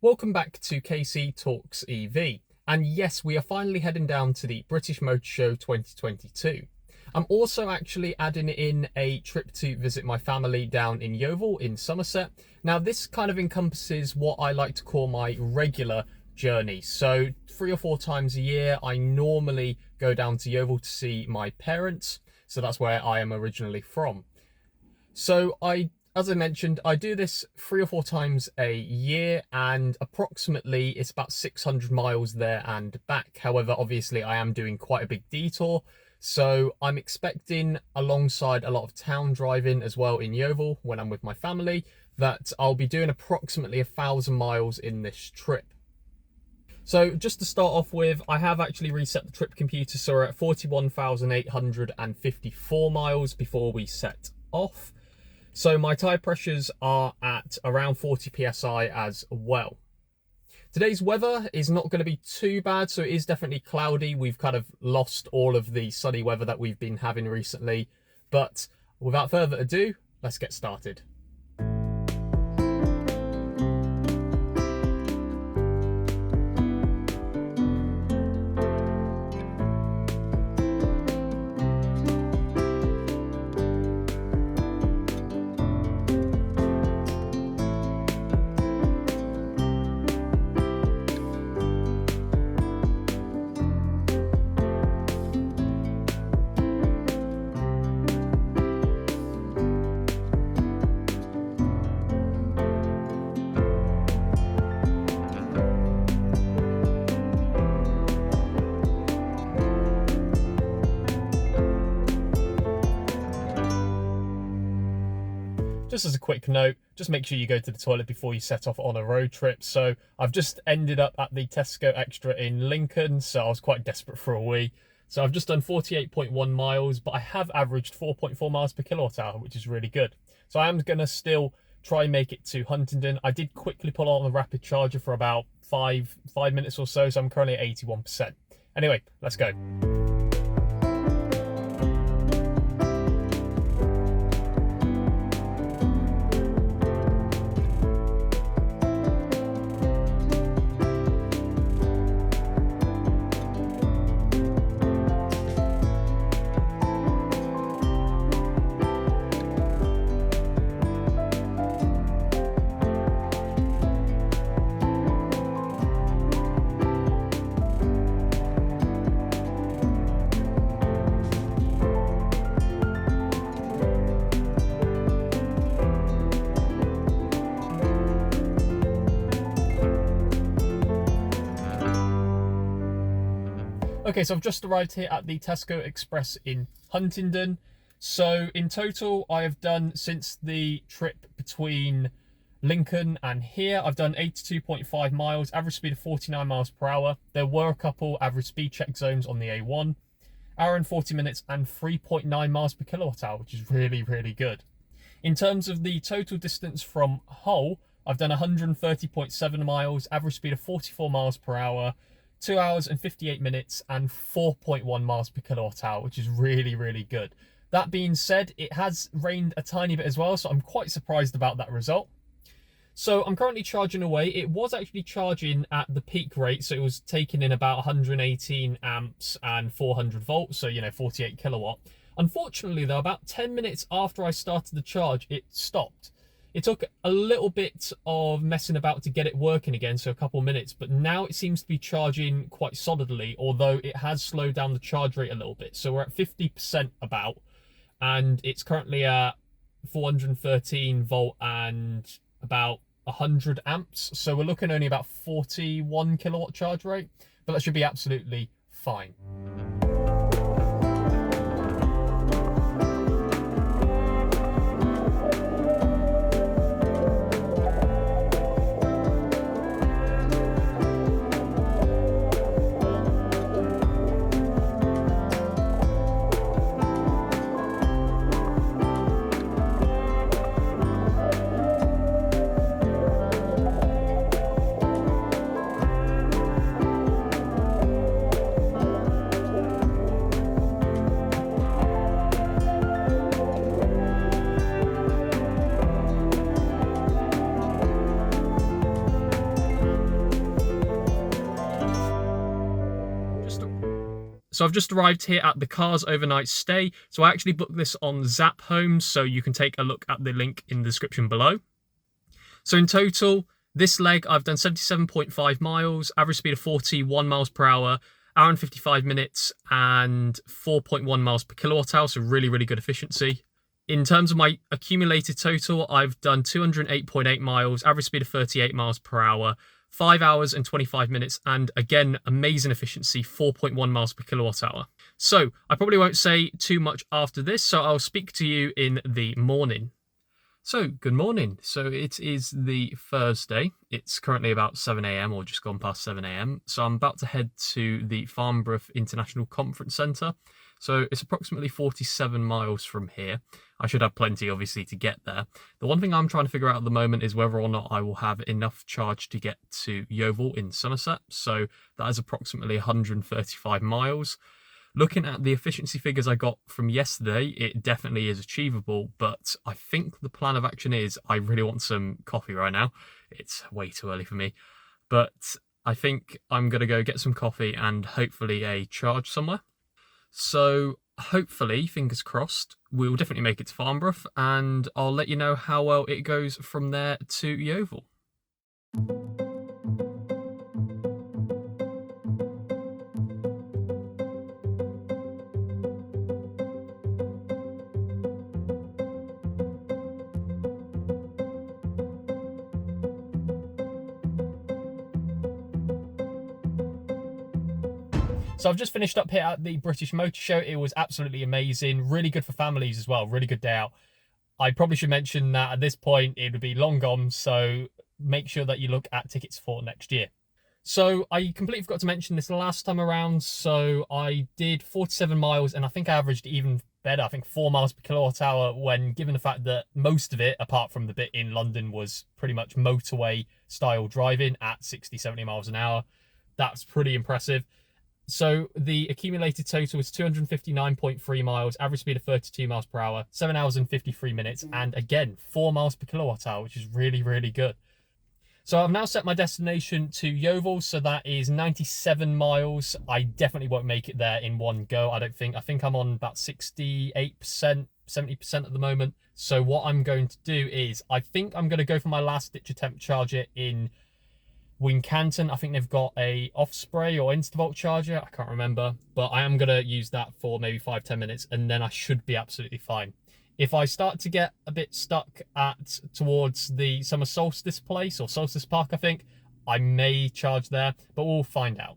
Welcome back to KC Talks EV. And yes, we are finally heading down to the British Motor Show 2022. I'm also actually adding in a trip to visit my family down in Yeovil in Somerset. Now this kind of encompasses what I like to call my regular journey. So 3 or 4 times a year, I normally go down to Yeovil to see my parents. So that's where I am originally from. So as I mentioned, I do this 3 or 4 times a year, and approximately it's about 600 miles there and back. However, obviously I am doing quite a big detour. So I'm expecting, alongside a lot of town driving as well in Yeovil when I'm with my family, that I'll be doing approximately 1,000 miles in this trip. So just to start off with, I have actually reset the trip computer, so we're at 41,854 miles before we set off. So my tyre pressures are at around 40 psi as well. Today's weather is not going to be too bad, so it is definitely cloudy. We've kind of lost all of the sunny weather that we've been having recently. But without further ado, let's get started. Just as a quick note, just make sure you go to the toilet before you set off on a road trip. So I've just ended up at the Tesco Extra in Lincoln, so I was quite desperate for a wee. So I've just done 48.1 miles, but I have averaged 4.4 miles per kilowatt hour, which is really good. So I am going to still try and make it to Huntingdon. I did quickly pull on the rapid charger for about five minutes or so, so I'm currently at 81%. Anyway, let's go. Okay, so I've just arrived here at the Tesco Express in Huntingdon. So in total, I have done, since the trip between Lincoln and here, I've done 82.5 miles, average speed of 49 miles per hour. There were a couple average speed check zones on the A1. Hour and 40 minutes and 3.9 miles per kilowatt hour, which is really, really good. In terms of the total distance from Hull, I've done 130.7 miles, average speed of 44 miles per hour. 2 hours and 58 minutes and 4.1 miles per kilowatt hour, which is really, really good. That being said, it has rained a tiny bit as well, so I'm quite surprised about that result. So I'm currently charging away. It was actually charging at the peak rate, so it was taking in about 118 amps and 400 volts, so 48 kilowatt. Unfortunately though, about 10 minutes after I started the charge, it stopped. It took a little bit of messing about to get it working again, so a couple minutes, but now it seems to be charging quite solidly, although it has slowed down the charge rate a little bit. So we're at 50% about, and it's currently at 413 volt and about 100 amps. So we're looking only about 41 kilowatt charge rate, but that should be absolutely fine. So I've just arrived here at the car's overnight stay. So I actually booked this on Zap Homes, so you can take a look at the link in the description below. So in total, this leg I've done 77.5 miles, average speed of 41 miles per hour, hour and 55 minutes, and 4.1 miles per kilowatt hour, so really, really good efficiency. In terms of my accumulated total, I've done 208.8 miles, average speed of 38 miles per hour, 5 hours and 25 minutes, and again, amazing efficiency, 4.1 miles per kilowatt hour. So I probably won't say too much after this, so I'll speak to you in the morning. So good morning. So it is the Thursday. It's currently about 7 AM or just gone past 7 AM. So I'm about to head to the Farnborough International Conference Centre. So it's approximately 47 miles from here. I should have plenty, obviously, to get there. The one thing I'm trying to figure out at the moment is whether or not I will have enough charge to get to Yeovil in Somerset. So that is approximately 135 miles. Looking at the efficiency figures I got from yesterday, it definitely is achievable, but I think the plan of action is I really want some coffee right now. It's way too early for me, but I think I'm going to go get some coffee and hopefully a charge somewhere. So hopefully, fingers crossed, we'll definitely make it to Farnborough, and I'll let you know how well it goes from there to Yeovil. So I've just finished up here at the British Motor Show. It was absolutely amazing. Really good for families as well. Really good day out. I probably should mention that at this point it would be long gone, so make sure that you look at tickets for next year. So I completely forgot to mention this last time around. So I did 47 miles and I think I averaged even better. I think 4 miles per kilowatt hour, when given the fact that most of it, apart from the bit in London, was pretty much motorway style driving at 60, 70 miles an hour. That's pretty impressive. So the accumulated total was 259.3 miles, average speed of 32 miles per hour, 7 hours and 53 minutes, and again, 4 miles per kilowatt hour, which is really, really good. So I've now set my destination to Yeovil, so that is 97 miles. I definitely won't make it there in one go, I don't think. I think I'm on about 68%, 70% at the moment. So what I'm going to do is, I think I'm going to go for my last ditch attempt charger in Wincanton. I think they've got a Offspray or Instavolt charger, I can't remember, but I am going to use that for maybe 5-10 minutes and then I should be absolutely fine. If I start to get a bit stuck towards the Summer Solstice place, or Solstice Park I think, I may charge there, but we'll find out.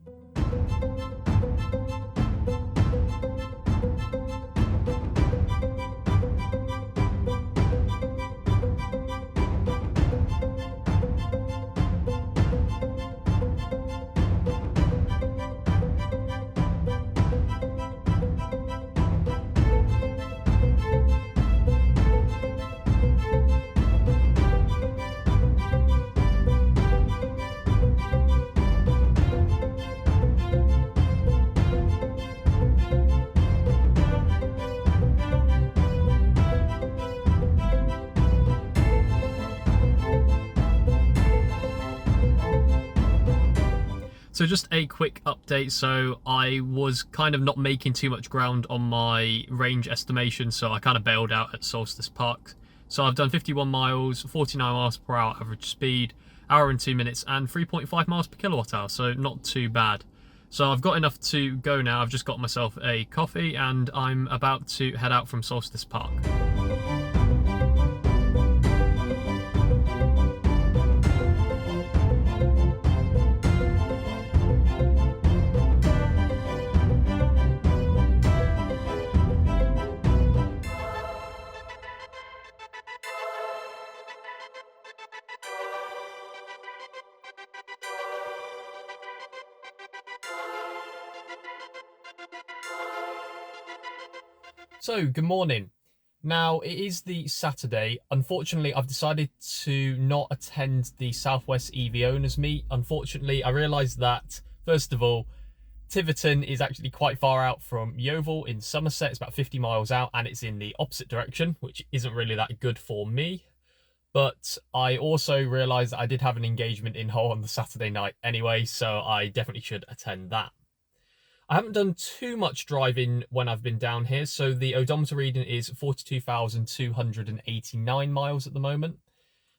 So just a quick update. So I was kind of not making too much ground on my range estimation, so I kind of bailed out at Solstice Park. So I've done 51 miles, 49 miles per hour average speed, hour and 2 minutes, and 3.5 miles per kilowatt hour, so not too bad. So I've got enough to go now. I've just got myself a coffee and I'm about to head out from Solstice Park. So, good morning. Now, it is the Saturday. Unfortunately, I've decided to not attend the Southwest EV Owners Meet. Unfortunately, I realised that, first of all, Tiverton is actually quite far out from Yeovil in Somerset. It's about 50 miles out and it's in the opposite direction, which isn't really that good for me. But I also realised that I did have an engagement in Hull on the Saturday night anyway, so I definitely should attend that. I haven't done too much driving when I've been down here, so the odometer reading is 42,289 miles at the moment.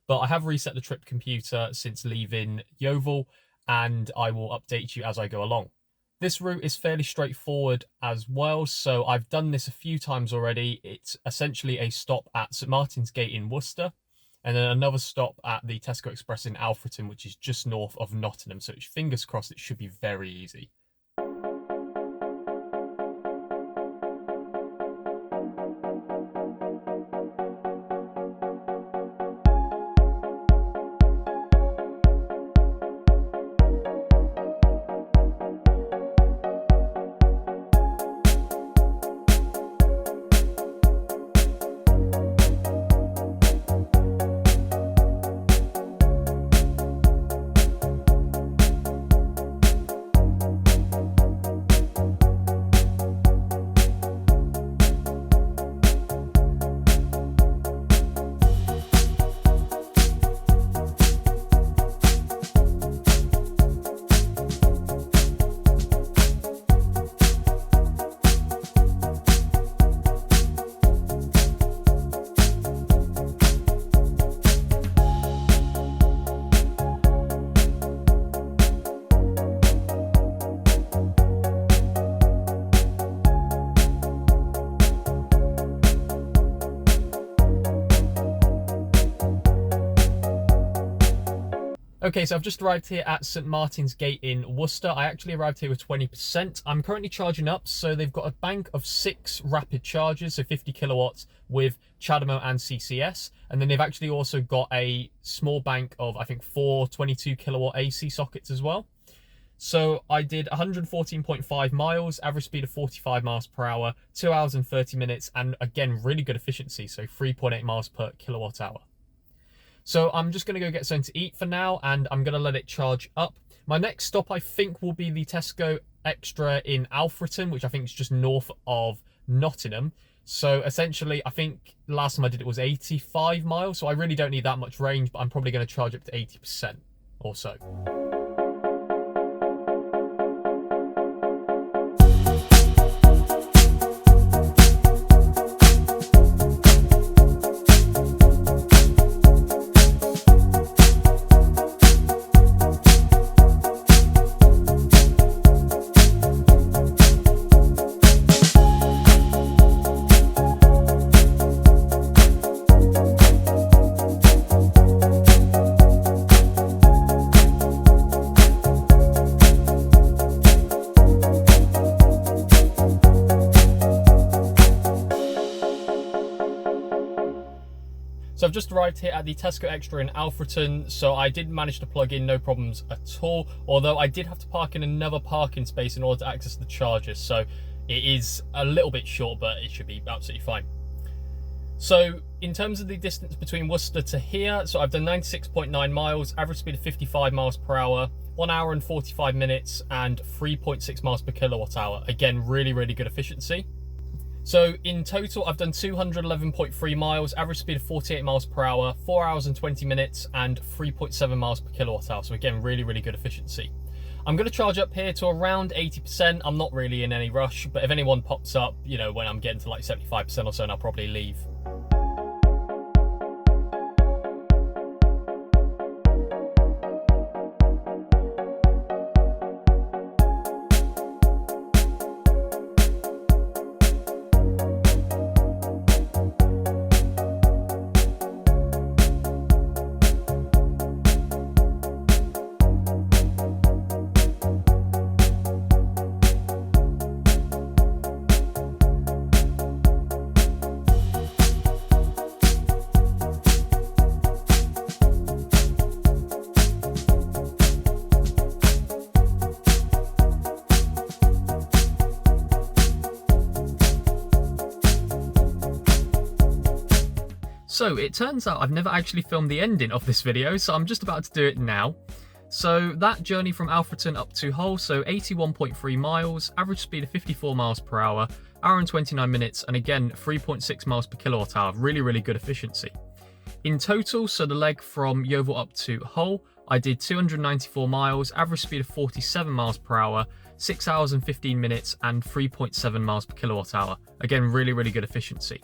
But I have reset the trip computer since leaving Yeovil, and I will update you as I go along. This route is fairly straightforward as well, so I've done this a few times already. It's essentially a stop at St Martin's Gate in Worcester, and then another stop at the Tesco Express in Alfreton, which is just north of Nottingham, so fingers crossed it should be very easy. Okay, so I've just arrived here at St Martin's Gate in Worcester. I actually arrived here with 20%. I'm currently charging up, so they've got a bank of 6 rapid chargers, so 50 kilowatts with CHAdeMO and CCS. And then they've actually also got a small bank of, I think, 4 22 kilowatt AC sockets as well. So I did 114.5 miles, average speed of 45 miles per hour, 2 hours and 30 minutes, and again, really good efficiency, so 3.8 miles per kilowatt hour. So I'm just going to go get something to eat for now, and I'm going to let it charge up. My next stop, I think, will be the Tesco Extra in Alfreton, which I think is just north of Nottingham. So essentially, I think last time I did it was 85 miles, so I really don't need that much range, but I'm probably going to charge up to 80% or so. So I've just arrived here at the Tesco Extra in Alfreton, so I did manage to plug in, no problems at all, although I did have to park in another parking space in order to access the chargers, so it is a little bit short, but it should be absolutely fine. So in terms of the distance between Worcester to here, so I've done 96.9 miles, average speed of 55 miles per hour, 1 hour and 45 minutes, and 3.6 miles per kilowatt hour. Again, really, really good efficiency. So in total, I've done 211.3 miles, average speed of 48 miles per hour, 4 hours and 20 minutes, and 3.7 miles per kilowatt hour. So again, really, really good efficiency. I'm going to charge up here to around 80%. I'm not really in any rush, but if anyone pops up, you know, when I'm getting to like 75% or so, then I'll probably leave. So it turns out I've never actually filmed the ending of this video, so I'm just about to do it now. So that journey from Alfreton up to Hull, so 81.3 miles, average speed of 54 miles per hour, hour and 29 minutes, and again 3.6 miles per kilowatt hour. Really, really good efficiency. In total, so the leg from Yeovil up to Hull, I did 294 miles, average speed of 47 miles per hour, 6 hours and 15 minutes and 3.7 miles per kilowatt hour. Again, really, really good efficiency.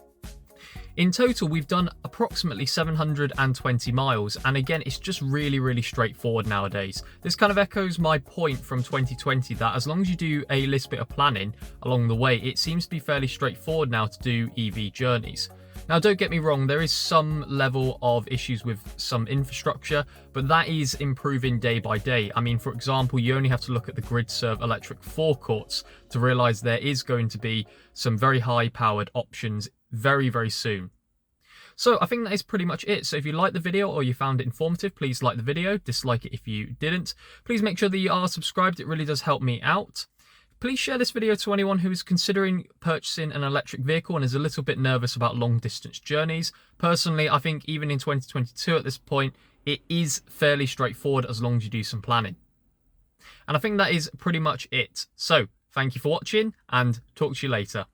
In total, we've done approximately 720 miles, and again, it's just really, really straightforward nowadays. This kind of echoes my point from 2020 that as long as you do a little bit of planning along the way, it seems to be fairly straightforward now to do EV journeys. Now, don't get me wrong, there is some level of issues with some infrastructure, but that is improving day by day. I mean, for example, you only have to look at the GridServe electric forecourts to realise there is going to be some very high-powered options very, very soon. So I think that is pretty much it. So if you liked the video or you found it informative, please like the video, dislike it if you didn't. Please make sure that you are subscribed, it really does help me out. Please share this video to anyone who is considering purchasing an electric vehicle and is a little bit nervous about long distance journeys. Personally, I think even in 2022 at this point, it is fairly straightforward as long as you do some planning. And I think that is pretty much it. So thank you for watching and talk to you later.